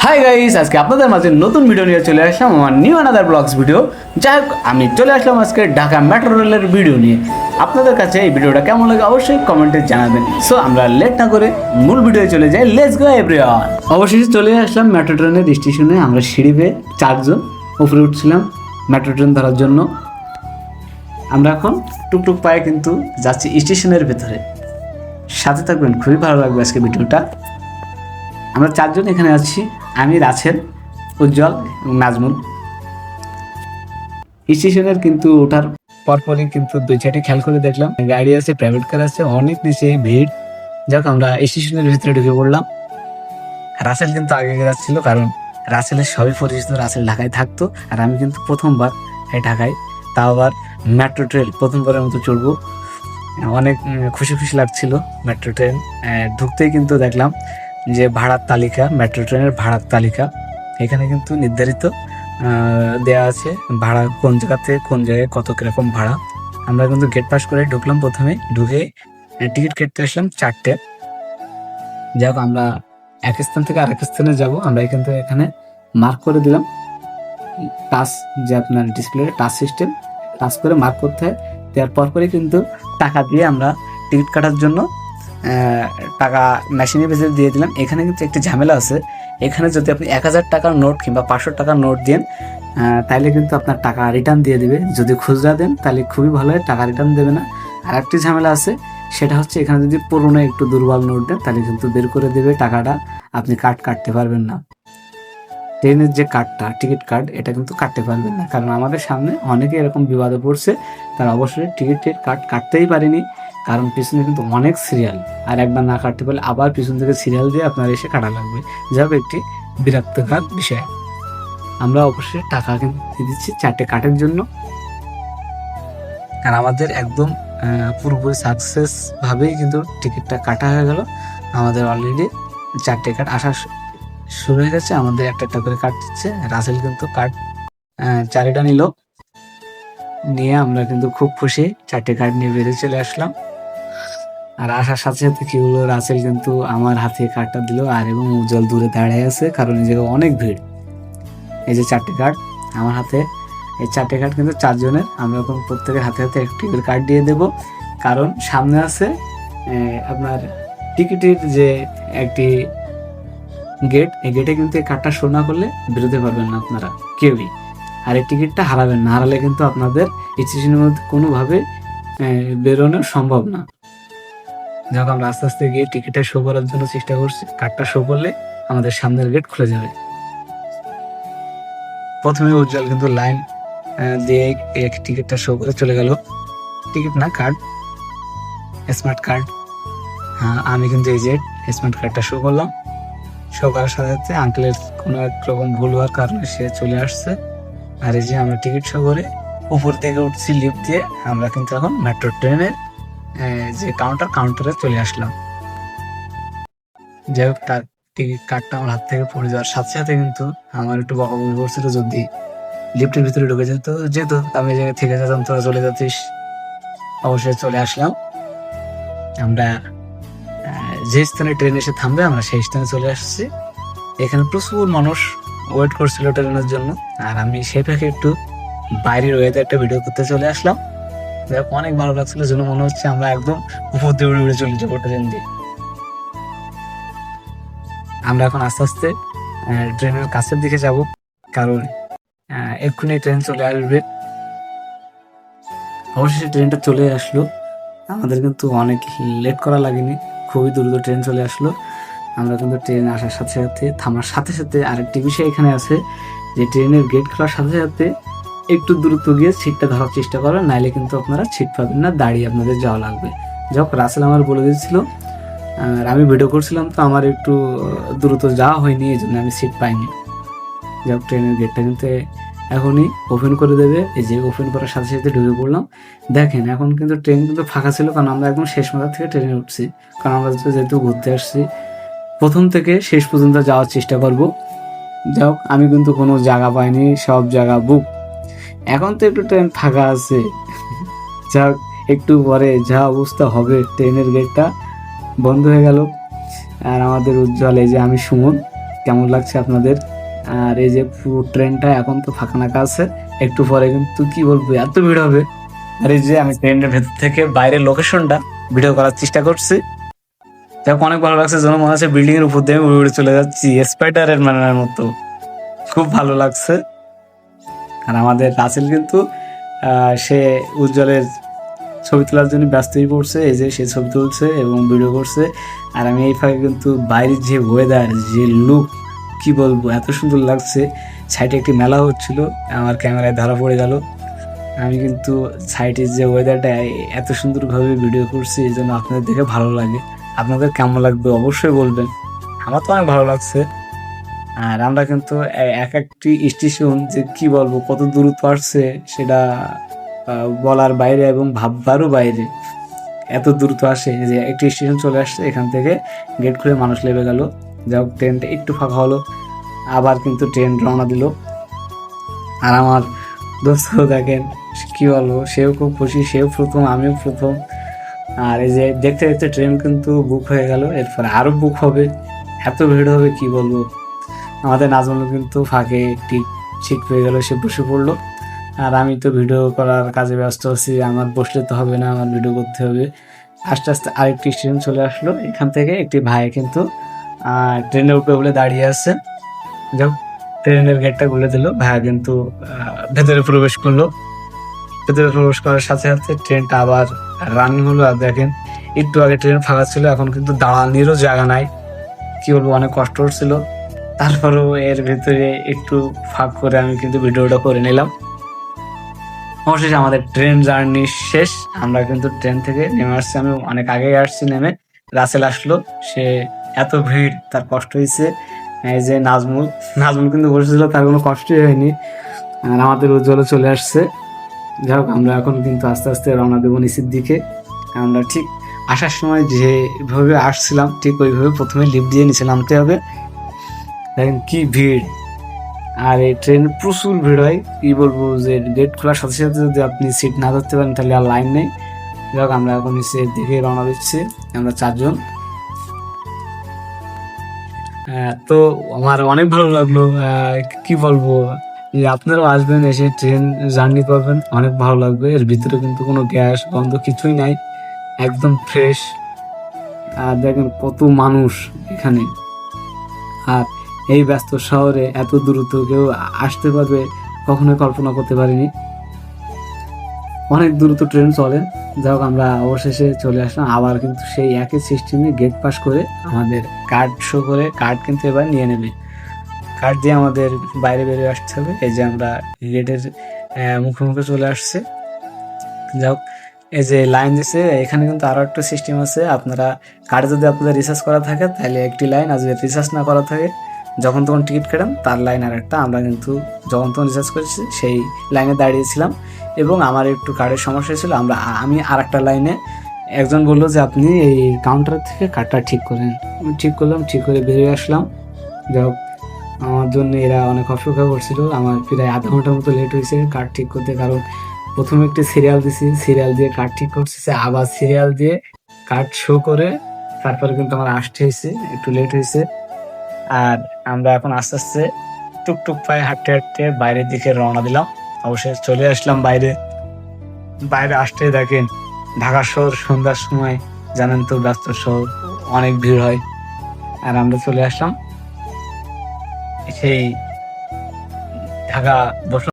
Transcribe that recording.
Hi guys, আজকে আপনাদের মাঝে নতুন ভিডিও নিয়ে চলে আসলাম আমার নিউ আনাদার ব্লগস ভিডিও। যাই হোক, আমি চলে আসলাম আজকে ঢাকা মেট্রো রেলের ভিডিও নিয়ে। আপনাদের কাছে এই ভিডিওটা কেমন লাগে অবশ্যই কমেন্টে জানাবেন। সো আমরা লেট না করে মূল ভিডিও চলে যাই। Let's go everyone. অবশেষে চলে আসলাম মেট্রো ট্রেনের স্টেশনে। আমরা সিঁড়ি বেয়ে চারজন উপরে উঠছিলাম মেট্রো ট্রেন ধরার জন্য। আমরা এখন টুকটুক পায়ে কিন্তু যাচ্ছি স্টেশনের ভেতরে। সাথে থাকবেন, খুবই ভালো লাগবে আজকে ভিডিওটা। আমরা চারজন এখানে আছি, আমি, রাছেল, উজ্জ্বল এবং নাজমুল। স্টেশনের কিন্তু ওঠার পরপরই কিন্তু দুই চারটি খেয়াল করে দেখলাম গাড়ি আছে, প্রাইভেট কার আছে, অনেক নিচে ভিড়। যাক, আমরা স্টেশনের ভিতরে ঢুকে পড়লাম। রাসেল কিন্তু আগে যাচ্ছিল, কারণ রাসেলের সবই পরিচিত। রাসেল ঢাকায় থাকতো, আর আমি কিন্তু প্রথমবার ঢাকায়, তাও আবার মেট্রো ট্রেন প্রথমবারের মতো চড়বো। অনেক খুশি খুশি লাগছিল। মেট্রো ট্রেন ঢুকতেই কিন্তু দেখলাম যে ভাড়ার তালিকা, মেট্রো ট্রেনের ভাড়ার তালিকা এখানে কিন্তু নির্ধারিত দেয়া আছে ভাড়া কোন জায়গাতে কোন জায়গায় কত কিরকম ভাড়া। আমরা কিন্তু গেট পাস করে ঢুকলাম। প্রথমে ঢুকে টিকিট কেটে আসলাম 4টে। যাই হোক, আমরা এক স্থান থেকে আরেক স্থানে যাব। আমরা কিন্তু এখানে মার্ক করে দিলাম, টাচ, যে আপনার ডিসপ্লে টাচ সিস্টেম, টাচ করে মার্ক করতে হয়। দেওয়ার পরপরই কিন্তু টাকা দিয়ে আমরা টিকিট কাটার জন্য টাকা মেশিনের ভেতরে দিয়ে দিলাম। এখানে কিন্তু একটি ঝামেলা আছে। এখানে যদি আপনি 1000 টাকার নোট কিংবা 500 টাকার নোট দেন, তাহলে কিন্তু আপনার টাকা রিটার্ন দিয়ে দিবে। যদি খুচরা দেন তাহলে খুবই ভালো হয়, টাকা রিটার্ন দেবে না। আর একটি ঝামেলা আছে, সেটা হচ্ছে এখানে যদি পুরোনো একটু দুর্বল নোট দেন তাহলে কিন্তু বের করে দেবে টাকাটা, আপনি কার্ড কাটতে পারবেন না। ট্রেনের যে কার্ডটা, টিকিট কার্ড, এটা কিন্তু কাটতে পারবেন না। কারণ আমাদের সামনে অনেকে এরকম বিবাদে পড়ছে, তারা অবশ্যই টিকিটের কার্ড কাটতেই পারেনি, কারণ পিছনে কিন্তু অনেক সিরিয়াল। আর একবার না কাটতে পারলে আবার পিছন থেকে সিরিয়াল দিয়ে আপনার এসে কাটা লাগবে, যা একটি বিরক্তকর বিষয়। আমরা অবশ্যই টাকা কিন্তু দিয়ে দিচ্ছি 4টে কার্ডের জন্য। আর আমাদের একদম পুরোপুরি সাকসেস ভাবেই কিন্তু টিকিটটা কাটা হয়ে গেল। আমাদের অলরেডি 4টে কার্ড আসা শুরু হয়ে গেছে। আমাদের একটা একটা করে কার্ড দিচ্ছে। রাসেল কিন্তু কার্ড 4টা নিল। নিয়ে আমরা কিন্তু খুব খুশি, 4টে কার্ড নিয়ে বেরিয়ে চলে আসলাম। আর আসার সাথে সাথে কি হলো, রাসেল কিন্তু আমার হাতে কার্ডটা দিল, আর এবং উজ্জ্বল দূরে দাঁড়িয়ে আছে, কারণ এই জায়গায় অনেক ভিড়। এই যে 4টে কার্ড আমার হাতে, এই 4টে কার্ড কিন্তু 4 জনের। আমরা এখন প্রত্যেকের হাতে হাতে একটি করে কার্ড দিয়ে দেব, কারণ সামনে আছে আপনার টিকিটের যে একটি গেট, এই গেটে কিন্তু এই কার্ডটা শো না করলে বেরোতে পারবেন না আপনারা কেউই। আর এই টিকিটটা হারাবেন না, হারালে কিন্তু আপনাদের স্টেশনের মধ্যে কোনোভাবে বেরোনো সম্ভব না। যখন আমরা আস্তে আস্তে গিয়ে টিকিটটা শো করার জন্য চেষ্টা করছি, কার্ডটা শো করলে আমাদের সামনের গেট খুলে যাবে। প্রথমে উজ্জ্বল কিন্তু লাইন দিয়ে টিকিটটা শো করে চলে গেল। টিকিট না, কার্ড, স্মার্ট কার্ড। হ্যাঁ, আমি কিন্তু এই যে স্মার্ট কার্ডটা শো করলাম। শো করার সাথে সাথে আঙ্কেলের কোনো এক রকম ভুল হওয়ার কারণে সে চলে আসছে। আর এই যে আমরা টিকিট শো করে উপর থেকে উঠছি লিফট দিয়ে। আমরা কিন্তু এখন মেট্রো ট্রেনের যে কাউন্টারে চলে আসলাম। যাই হোক, তার টিকিট কার্ডটা আমার হাত থেকে পড়ে যাওয়ার সাথে সাথে কিন্তু আমার একটু বকাবকি করছিল, যদি লিফটের ভিতরে ঢুকে যেত, যেহেতু আমি জায়গায় থেকে যেতাম, তোরা চলে যাচ্ছিস। অবশ্যই চলে আসলাম। আমরা যে স্থানে ট্রেন এসে থামবে আমরা সেই স্থানে চলে আসছি। এখানে প্রচুর মানুষ ওয়েট করছিল ট্রেনের জন্য, আর আমি সেই ফাঁকে একটু বাইরের ওয়েদারটা ভিডিও করতে চলে আসলাম। অনেক ভালো লাগছিল, যেন মনে হচ্ছে আমরা একদম উপর দিয়ে উড়ে উড়ে চলে যাবো ট্রেন দিয়ে। আমরা এখন আস্তে আস্তে ট্রেনের কাছের দিকে যাব, কারণ এক্ষুনি ট্রেন চলে আসবে। অবশেষে ট্রেনটা চলে আসলো। আমাদের কিন্তু অনেক লেট করা লাগেনি, খুবই দ্রুত ট্রেন চলে আসলো। আমরা কিন্তু ট্রেন আসার সাথে সাথে, থামার সাথে সাথে আরেকটি বিষয় এখানে আছে, যে ট্রেনের গেট খোলার সাথে সাথে একটু দ্রুত গিয়ে সিটটা ধরার চেষ্টা করবেন, নাইলে কিন্তু আপনারা সিট পাবেন না, দাঁড়িয়ে আপনাদের যাওয়া লাগবে। যাক, রাসেল আমার বলে দিয়েছিল, আর আমি ভিডিও করছিলাম, তো আমার একটু দ্রুত যাওয়া হয়নি, এই জন্য আমি সিট পাইনি। যাক, ট্রেনের গেটটা কিন্তু এখনই ওপেন করে দেবে। এই যে ওপেন করার সাথে সাথে ঢুকে পড়লাম। দেখেন, এখন কিন্তু ট্রেন কিন্তু ফাঁকা ছিল, কারণ আমরা একদম শেষ মাথা থেকে ট্রেনে উঠছি, কারণ আমরা যেহেতু ঘুরতে আসছি, প্রথম থেকে শেষ পর্যন্ত যাওয়ার চেষ্টা করব। যাই হোক, আমি কিন্তু কোনো জায়গা পাইনি, সব জায়গা বুক। এখন তো একটু ট্রেন ফাঁকা আছে। যাক, একটু পরে যা অবস্থা হবে, ট্রেনের গেটটা বন্ধ হয়ে গেল। আর আমাদের উজ্জ্বল, এই যে আমি সুমন, কেমন লাগছে আপনাদের। আর এই যে পুরো ট্রেনটা এখন তো ফাঁকা নাকা আছে, একটু পরে কিন্তু কি বলবো এত ভিড় হবে। আর এই যে আমি ট্রেনের ভেতর থেকে বাইরের লোকেশনটা ভিডিও করার চেষ্টা করছি, যাক অনেক ভালো লাগছে, যেন মনে হচ্ছে বিল্ডিং এর উপর দিয়ে উড়ে উড়ে চলে যাচ্ছি স্পাইডারের মানের মতো, খুব ভালো লাগছে। আর আমাদের রাসেল কিন্তু সে উজ্জ্বলের ছবি তোলার জন্য ব্যস্ত হয়ে পড়ছে, এই যে সে ছবি তুলছে এবং ভিডিও করছে। আর আমি এই ফাঁকে কিন্তু বাইরের যে ওয়েদার, যে লুক, কি বলবো এত সুন্দর লাগছে। সাইডে একটি মেলা হচ্ছিল, আমার ক্যামেরায় ধরা পড়ে গেল। আমি কিন্তু সাইডের যে ওয়েদারটা এত সুন্দরভাবে ভিডিও করছি, এই জন্য আপনাদের দেখে ভালো লাগে। আপনাদের কেমন লাগবে অবশ্যই বলবেন, আমার তো অনেক ভালো লাগছে। আর আমরা কিন্তু এক একটি স্টেশন যে কি বলবো কত দূরত্ব আসছে সেটা বলার বাইরে এবং ভাববারও বাইরে, এত দ্রুত আসে যে একটি স্টেশন চলে আসছে, এখান থেকে গেট খুলে মানুষ লেবে গেল। যাই হোক ট্রেনটা একটু ফাঁকা হলো, আবার কিন্তু ট্রেন রওনা দিল। আর আমার দোস্ত দেখেন কি বলবো, সেও খুব খুশি, সেও প্রথম, আমিও প্রথম। আর এই যে দেখতে দেখতে ট্রেন কিন্তু বুক হয়ে গেল, এরপরে আরও বুক হবে, এত ভিড় হবে কি বলবো। আমাদের নাজমুল কিন্তু ফাঁকে একটি ঠিক হয়ে গেল, সে বসে পড়লো। আর আমি তো ভিডিও করার কাজে ব্যস্ত আছি, আমার বসলে তো হবে না, আমার ভিডিও করতে হবে। আস্তে আস্তে আরেকটি স্টেশন চলে আসলো, এখান থেকে একটি ভাই কিন্তু ট্রেনের উপরে বলে দাঁড়িয়ে আছে। যাক ট্রেনের গেটটা খুলে দিল, ভাইয়া কিন্তু ভেতরে প্রবেশ করলো। ভেতরে প্রবেশ করার সাথে সাথে ট্রেনটা আবার রানিং হলো। আর দেখেন একটু আগে ট্রেন ফাঁকা ছিল, এখন কিন্তু দাঁড়ানোরও জায়গা নাই, কি বলবো অনেক কষ্ট হচ্ছিল। তারপরেও এর ভেতরে একটু ফাঁক করে আমি কিন্তু ভিডিওটা করে নিলাম। অবশেষে আমাদের ট্রেন জার্নি শেষ, আমরা কিন্তু ট্রেন থেকে নেমে আসছি, আমি অনেক আগেই আসছি নেমে। রাসেল আসলো, সে এত ভিড় তার কষ্ট হয়েছে। এই যে নাজমুল নাজমুল কিন্তু বসেছিল, তার কোনো কষ্টই হয়নি। আর আমাদের উজ্জ্বলও চলে আসছে। যাই হোক আমরা এখন কিন্তু আস্তে আস্তে রওনা দেবো নিচের দিকে। আমরা ঠিক আসার সময় যেভাবে আসছিলাম ঠিক ওইভাবে প্রথমে লিফট দিয়ে নিচে নামতে হবে। দেখেন কি ভিড়, আর এই ট্রেন প্রচুর ভিড় হয়, কি বলবো যে গেট খোলার সাথে সাথে যদি আপনি সিট না ধরতে পারেন তাহলে আর লাইন নেই। যাই আমরা এখন নিচের দিকে রওনা দিচ্ছি, আমরা 4 জন। তো আমার অনেক ভালো লাগলো, কি বলবো যে আপনারাও আসবেন, এসে ট্রেন জার্নি করবেন, অনেক ভালো লাগবে। এর ভিতরে কিন্তু কোনো গ্যাস গন্ধ কিছুই নাই, একদম ফ্রেশ। আর দেখেন কত মানুষ এখানে। আর এই ব্যস্ত শহরে এত দ্রুত কেউ আসতে পারবে কখনোই কল্পনা করতে পারিনি, অনেক দ্রুত ট্রেন চলে। যাই হোক আমরা অবশেষে চলে আসলাম, আবার কিন্তু সেই একই সিস্টেমে গেট পাস করে আমাদের কার্ড শো করে, কার্ড কিন্তু এবার নিয়ে নেবে, কার্ড দিয়ে আমাদের বাইরে বেরিয়ে আসতে হবে। এই যে আমরা গেটের মুখোমুখি চলে আসছে। যাই হোক এই যে লাইন দিচ্ছে, এখানে কিন্তু আরও একটা সিস্টেম আছে, আপনারা কার্ডে যদি আপনাদের রিচার্জ করা থাকে তাহলে একটি লাইন, আর যদি রিচার্জ না করা থাকে যখন তখন টিকিট কাটেন তার লাইন আর একটা। আমরা কিন্তু যখন তখন রিচার্জ করেছি সেই লাইনে দাঁড়িয়েছিলাম, এবং আমার একটু কার্ডের সমস্যা ছিল, আমি আর একটা লাইনে। একজন বললো যে আপনি এই কাউন্টার থেকে কার্ডটা ঠিক করেন, আমি ঠিক করলাম, ঠিক করে বেরিয়ে আসলাম। যাই হোক আমার জন্য এরা অনেক অপেক্ষা করছিল, আমার প্রায় আধা ঘন্টার মতো লেট হয়েছে কার্ড ঠিক করতে, কারণ প্রথমে একটি সিরিয়াল দিছি, সিরিয়াল দিয়ে কার্ড ঠিক করতেছে, আবার সিরিয়াল দিয়ে কার্ড শো করে তারপরে কিন্তু আমার আসতে হয়েছে, একটু লেট হয়েছে। আর আমরা এখন আস্তে আস্তে টুকটুক পায়ে হাঁটতে হাঁটতে বাইরের দিকে রওনা দিলাম। অবশ্যই চলে আসলাম বাইরে। বাইরে আসতে দেখেন ঢাকা শহর সন্ধ্যার সময় জানেন তো ব্যস্ত শহর, অনেক ভিড় হয়। আর আমরা চলে আসলাম সেই ঢাকা